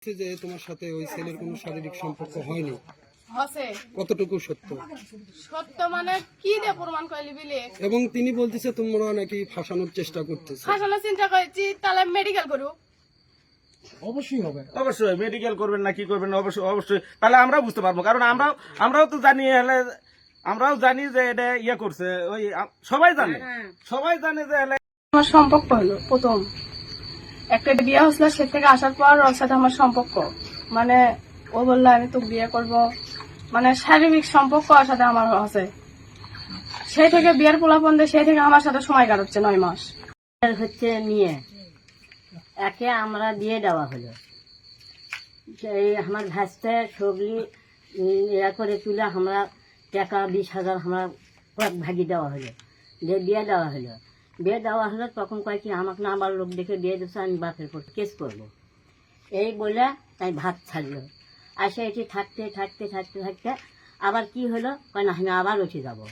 যে তোমার সাথে ওই ছেলের কোনো শারীরিক সম্পর্ক হয়নি, হসে কতটুকু সত্য? সত্য মানে কি দিয়ে প্রমাণ করলি বিলে এবং তিনি বলতেছে তোমরা নাকি ফাঁসানোর চেষ্টা করতেছে। ফাঁসানোর চিন্তা করেছি, তাহলে মেডিকেল করু। অবশ্যই হবে, অবশ্যই মেডিকেল করবেন না কি করবেন, অবশ্যই অবশ্যই, তাহলে আমরাও বুঝতে পারবো। কারণ আমরাও তো জানি, হলে আমরাও জানি যে এটা ইয়ে করছে, ওই সবাই জানে যে আমার সম্পর্ক হলো প্রথম একটা বিয়ে হয়েছিল, সে থেকে আসার পর ওর সাথে আমার সম্পর্ক, মানে ও বললো আমি তো বিয়ে করব, মানে শারীরিক সম্পর্ক ওর সাথে আমার আছে। সেই থেকে বিয়ের পোলাপন দিয়ে সেই থেকে আমার সাথে সময় কাটাচ্ছে 9 মাস। হচ্ছে নিয়ে একে আমরা দিয়ে দেওয়া হলো, এই আমার ভাসতে সবলি এরা করে তুলে আমরা টাকা 20,000 আমরা ভাগি দেওয়া হলো, দিয়ে বিয়ে দেওয়া হলো। বিয়ে দেওয়া হলো তখন কয় কি আমাকে না আমার লোক দেখে বিয়ে দিচ্ছে, আমি বাপের উপর কেস করবো, এই বলে তাই ভাত ছাড়লো। আসে এটি থাকতে থাকতে থাকতে থাকতে আবার কি হলো, কয় না আমি আবার উঠে যাবো,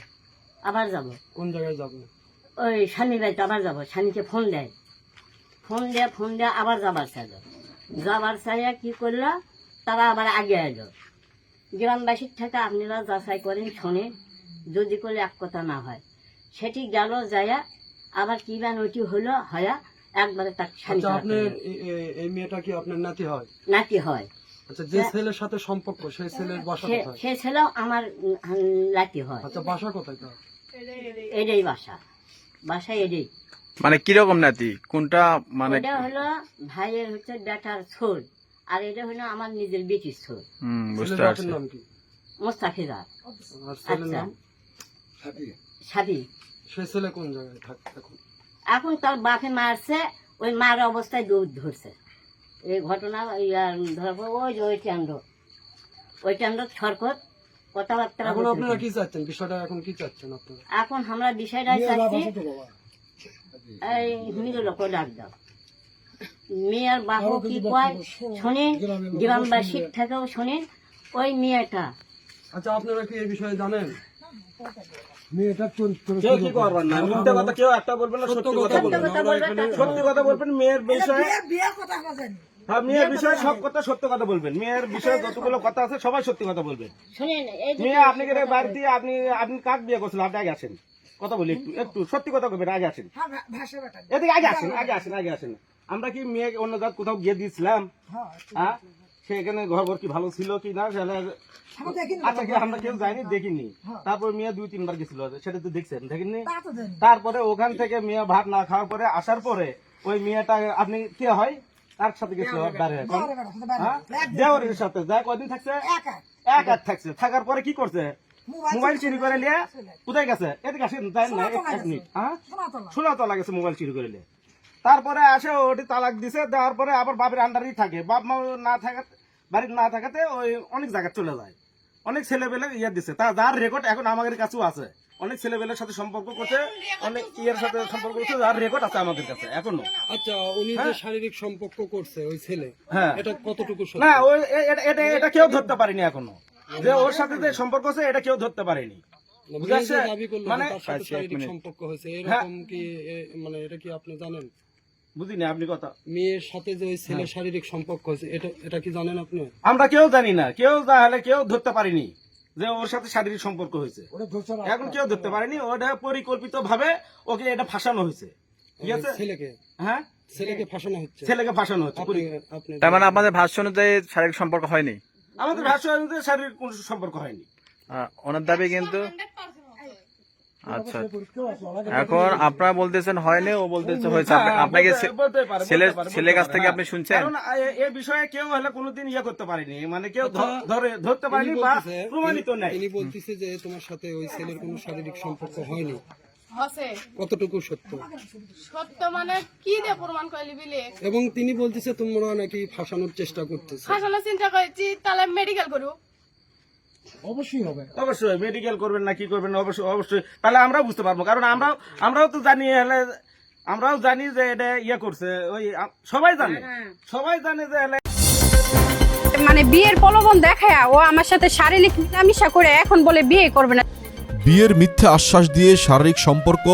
আবার যাব। কোন জায়গায় যাবে? ওই স্বামী বাড়িতে আবার যাবো, স্বামীকে ফোন দেয়, ফোন দিয়ে আবার যাবার চাইলো। যাবার চাইয়া কি করলো, তারা আবার আগে এলো। গ্রামবাসীর থেকে আপনারা যাচাই করেন, শোনে, যদি করে এক কথা না হয় সেটি গেল যাইয়া আবার কি বান ওইটি হলো, হয়া একবারে তার স্বামী আচ্ছা, আপনার এই মেয়েটা কি আপনার নাতি হয়? নাকি হয়। আচ্ছা, যে ছেলের সাথে সম্পর্ক সেই ছেলের বাসা কোথায়? সে ছেলেও আমার নাতি হয়। আচ্ছা, বাসা কোথায় তার? এটাই বাসা এটাই। মানে কিরকম নাতি কোনটা? মানে এটা হলো ভাইয়ের হচ্ছে বেটার ছোট, আর এটা হলো আমার নিজের বেটির ছোট। বুঝতে ছেলের পারছি। বাপের নাম কি? মোস্তাফিজা। আর ছেলের আচ্ছা, নাম? সাবি। সেই ছেলে কোন জায়গায় থাকে এখন? এখন তার বাপে মারছে, ওই মার অবস্থায় দৌড় ধরছে। এই ঘটনা ধরবো ওই টেন্ড সরকত কথাবার্তা এখন বলছে। আপনারা কি চাচ্ছেন, বিষয়টা এখন কি চাচ্ছেন আপনারা? এখন আমরা বিষয়টা চাচ্ছি এই হিন্দু লোক ডাক দাও, মেয়ের বাবু কি কয় শুনে, গ্রামবাসীর থেকেও শুনে ওই মেয়েটা। আচ্ছা, আপনারা কি এই বিষয়ে জানেন? কেউ কি করবেন না, মিথ্যা কথা কেউ একটা বলবেন না, সত্যি কথা বলবেন, সত্যি কথা বলবেন। মেয়ের বিষয়ে, হ্যাঁ, মেয়ের বিষয়ে সব কথা সত্য কথা বলবেন। মেয়ের বিষয়ে যতগুলো কথা আছে সবাই সত্যি কথা বলবেন। শুনেন, এই যে মেয়ে আপনি বাড়ি দিয়ে আপনি কাক বিয়ে করছিলেন, আপনি আগে আসেন, কথা বলি, একটু সত্যি কথা বলবেন, আগে আসেন, এদিকে আগে আসেন। আমরা কি মেয়ে অন্য জাত কোথাও গিয়ে দিয়েছিলাম? হ্যাঁ, সেখানে ঘর কি ভালো ছিল কি না, আচ্ছা, কি আমরা কেউ যাইনি, দেখিনি। তারপর মেয়ে 2-3 বার গেছিল, সেটা তো দেখছেন, দেখেননি? তারপরে ওখান থেকে মেয়ে ভাত না খাওয়ার পরে আসার পরে ওই মেয়েটা আপনি কে হয় তার সাথে গেছিল, দেওয়ারের সাথে যায়, কয়দিন থাকছে? এক থাকছে। থাকার পরে কি করছে, মোবাইল চুরি করে নিয়ে কোথায় গেছে, এদিকে আসেন, তাই না, 1 মিনিট, হ্যাঁ, সোনাতলা গেছে মোবাইল চুরি করে নিয়ে। তারপরে আসে ওটি তালাক দিছে, দেওয়ার পরে আবার বাপের আন্ডারেই থাকে, বাপ মা না থাকাতে, বাড়ির না থাকাতে ওই অনেক জায়গায় চলে যায়। অনেক ছেলেবেলে ইয়ে দিচ্ছে, যার রেকর্ড এখন আমাদের কাছেও আছে। অনেক ছেলেবেলের সাথে সম্পর্ক করছে, অনেক ইয়ের সাথে সম্পর্ক করছে, যার রেকর্ড আছে আমাদের কাছে এখনো। আচ্ছা, উনি যে শারীরিক সম্পর্ক করছে ওই ছেলে, হ্যাঁ, এটা কতটুকু সত্য? না, ওই এটা কেউ ধরতে পারেনি এখনো, যে ওর সাথে যে সম্পর্ক আছে এটা কেউ ধরতে পারেনি। মেয়ে যে দাবি করলো যে মানে তার সাথে শারীরিক সম্পর্ক হয়েছে, এরকম কি মানে এটা কি আপনি জানেন? বুঝিনি আপনি কথা। মেয়ের সাথে যে ওই ছেলের শারীরিক সম্পর্ক হয়েছে, এটা কি জানেন আপনি? আমরা কেউ জানি না, কেউ তাহলে কেউ ধরতে পারিনি যে ওর সাথে শারীরিক সম্পর্ক হয়েছে, এখন কেউ ধরতে পারেনি। ওটা পরিকল্পিত ভাবে ওকে এটা ফাঁসানো হয়েছে, ঠিক আছে? ছেলেকে, হ্যাঁ, ছেলেকে ফাঁসানো হচ্ছে। ছেলেকে ফাঁসানো হচ্ছে। আপনি তার মানে আপনাদের ভাষ্য অনুযায়ী শারীরিক সম্পর্ক হয়নি? আমাদের ভাষ্য অনুযায়ী শারীরিক কোনো সম্পর্ক হয়নি। ওনার দাবি কিন্তু। আচ্ছা, এখন আপনারা বলতেছেন হয়নি, ও বলতেছে হয়েছে। আপনাকে ছেলের কাছ থেকে আপনি শুনছেন? কারণ এই বিষয়ে কেউ হলে কোনোদিন ইয়ে করতে পারেনি, মানে কেউ ধরতে পারেনি বা প্রমাণিত নাই। তিনি বলতেছে যে তোমার সাথে ওই ছেলের কোনো শারীরিক সম্পর্ক হয়নি, হসে কতটুকু সত্য? সত্য মানে কি দিয়ে প্রমাণ করলি বিলে এবং তিনি বলতেছে তোমরা নাকি ফাঁসানোর চেষ্টা করতেছে। ফাঁসানোর চিন্তা করেছি, তাহলে মেডিকেল করু। অবশ্যই হবে, অবশ্যই মেডিকেল করবেন না কি করবেন, অবশ্যই অবশ্যই, তাহলে আমরাও বুঝতে পারবো। কারণ আমরাও তো জানি, হলে আমরাও জানি যে এটা ইয়ে করছে, ওই সবাই জানে যে মানে বিয়ের প্রলোভন দেখায় ও আমার সাথে শারীরিক মিলামিশা করে এখন বলে বিয়ে করবে না। বিয়ের মিথ্যা আশ্বাস দিয়ে শারীরিক সম্পর্ক,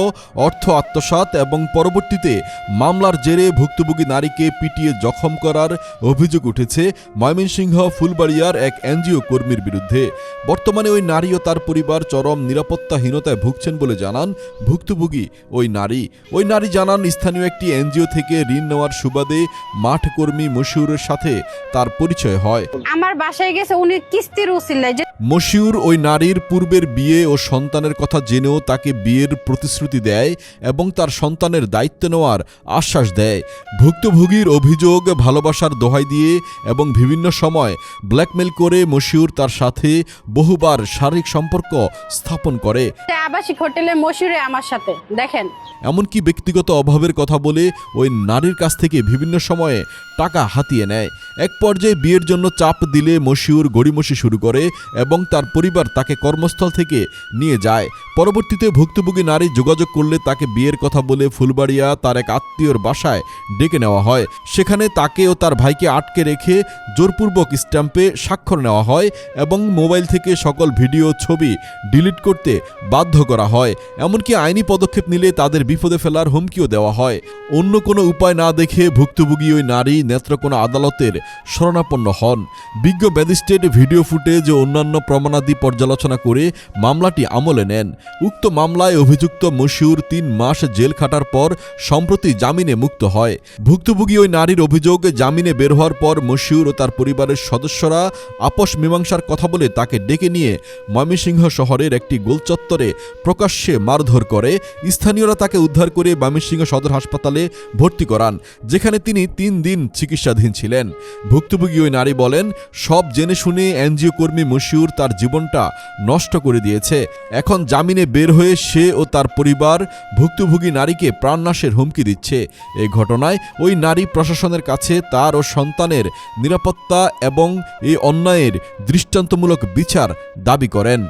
অর্থ আত্মসাৎ এবং পরবর্তীতে মামলার জেরে ভুক্তভোগী নারীকে পিটিয়ে জখম করার অভিযোগ উঠেছে ময়মনসিংহ ফুলবাড়িয়ার এক এনজিও কর্মীর বিরুদ্ধে। বর্তমানে ওই নারী ও তার পরিবার চরম নিরাপত্তাহীনতায় ভুগছেন বলে জানান ভুক্তভোগী ওই নারী। ওই নারী জানান, স্থানীয় একটি এনজিও থেকে ঋণ নেওয়ার সুবাদে মাঠ কর্মী মশিউরের সাথে তার পরিচয় হয়। আমার বাসায় গেছে উনি কিস্তির উসিলায়। মশিউর ওই নারীর পূর্বের বিয়ে ও সন্তানের কথা জেনেও তাকে বিয়ের প্রতিশ্রুতি দেয় এবং তার সন্তানের দায়িত্ব নেওয়ার আশ্বাস দেয়। ভুক্তভোগীর অভিযোগ, ভালোবাসার দোহাই দিয়ে এবং বিভিন্ন সময় ব্ল্যাকমেল করে মশিউর তার সাথে বহুবার শারীরিক সম্পর্ক স্থাপন করে। আবাসিক হোটেলে মশিউরে আমার সাথে দেখেন, এমনকি ব্যক্তিগত অভাবের কথা বলে ওই নারীর কাছ থেকে বিভিন্ন সময়ে টাকা হাতিয়ে নেয়। এক পর্যায়ে বিয়ের জন্য চাপ দিলে মশিউর গড়িমসি শুরু করে এবং তার পরিবার তাকে কর্মস্থল থেকে নিয়ে যায়। পরবর্তীতে ভুক্তভোগী নারী যোগাযোগ করলে তাকে বিয়ের কথা বলে ফুলবাড়িয়া তার এক আত্মীয়র বাসায় ডেকে নেওয়া হয়। সেখানে তাকে ও তার ভাইকে আটকে রেখে জোরপূর্বক স্ট্যাম্পে স্বাক্ষর নেওয়া হয় এবং মোবাইল থেকে সকল ভিডিও, ছবি ডিলিট করতে বাধ্য করা হয়। এমনকি আইনি পদক্ষেপ নিলে তাদের বিপদে ফেলার হুমকিও দেওয়া হয়। অন্য কোনো উপায় না দেখে ভুক্তভোগী ওই নারী নেত্রকোনা আদালতের শরণাপন্ন হন। বিজ্ঞ ম্যাজিস্ট্রেট ভিডিও ফুটেজ ও অন্যান্য প্রমাণাদি পর্যালোচনা করে মামলাটি আমলে নেন। উক্ত মামলায় অভিযুক্ত মশিউর 3 মাস জেল খাটার পর সম্প্রতি জামিনে মুক্ত হয়। ভুক্তভোগী ওই নারীর অভিযোগ, জামিনে বের হওয়ার পর মশিউর ও তার পরিবারের সদস্যরা আপস মীমাংসার কথা বলে তাকে ডেকে নিয়ে ময়মনসিংহ শহরের একটি গোলচত্বরে প্রকাশ্যে মারধর করে। স্থানীয়রা তাকে উদ্ধার করে ময়মনসিংহ সদর হাসপাতালে ভর্তি করান, যেখানে তিনি 3 দিন চিকিৎসাধীন ছিলেন। ভুক্তভোগী ওই নারী বলেন, সব জেনে শুনে এনজিও কর্মী মশিউর তার জীবনটা নষ্ট করে দিয়েছে। এখন জামিনে বের হয়ে সে ও তার পরিবার ভুক্তভোগী নারীকে প্রাণনাশের হুমকি দিচ্ছে। এই ঘটনায় ওই নারী প্রশাসনের কাছে তার ও সন্তানের নিরাপত্তা এবং এই অন্যায়ের দৃষ্টান্তমূলক বিচার দাবি করেন।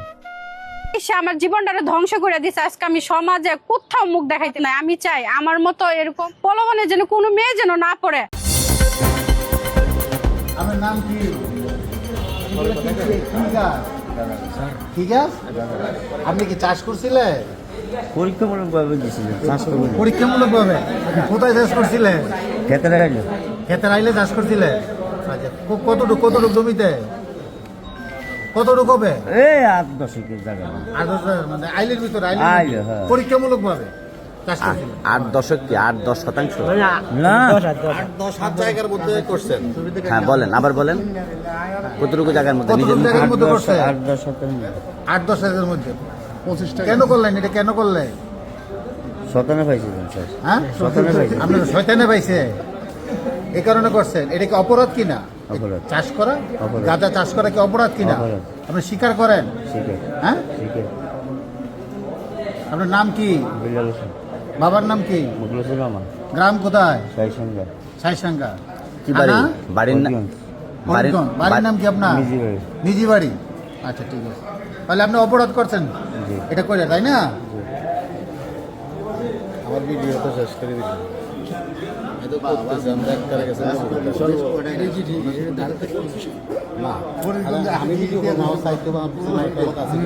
সে আমার জীবনটা ধ্বংস করে দিছে। আজকে আমি সমাজে কোথাও মুখ দেখাইতে নাই। আমি চাই আমার মতো এরকম প্রলোভনে যেন কোনো মেয়ে যেন না পড়ে। আমার নাম কি? ঠিক আছে। আপনি কি চাষ করছিলেন? পরীক্ষামূলকভাবে দিয়েছিলেন, চাষ করবেন। পরীক্ষামূলকভাবে কোথায় চাষ করছিলেন? খেতে লাগাইলে ক্ষেতের আইলে চাষ করছিলেন? আচ্ছা, কতটুকু জমিতে? কতটুকু হবে? এই 8-10 জায়গা, 8-10 মানে আইলের ভিতরে আইলে, হ্যাঁ। পরীক্ষামূলকভাবে চাষ করছিলেন? 8-10 কি 8-10% না 8-10 জায়গার মধ্যে করছেন? হ্যাঁ বলেন, আবার বলেন কতটুকু জায়গার মধ্যে? কতটুকু জায়গার মধ্যে করছেন? 8-10 8-10 মধ্যে। 25 টাকা কেন করলেন এটা? কেন করলেন? শতানে পাইছিলেন স্যার। হ্যাঁ, আপনার শয়তানে পাইছে, এই কারণে করছেন। এটা কি অপরাধ কিনা? অপরাধ। চাষ করা, অপরাধ। গাঁজা চাষ করা কি অপরাধ কিনা? অপরাধ। আপনি স্বীকার করেন? শিখে হ্যাঁ, শিখে। আপনার নাম কি? বিলাল হোসেন। বাবার নাম কি? মুখলেসুর রহমান। গ্রাম কোথায়? সাইসঙ্গা। সাইসাঙ্গা। কি বাড়ি? বাড়ির বাড়ির নাম কি আপনার? নিজি বাড়ি। নিজি বাড়ি। আচ্ছা, ঠিক আছে। তাহলে আপনি অপরাধ করছেন জি। এটা করে, তাই না? আমার ভিডিও তো শেষ করে দিচ্ছি। আমি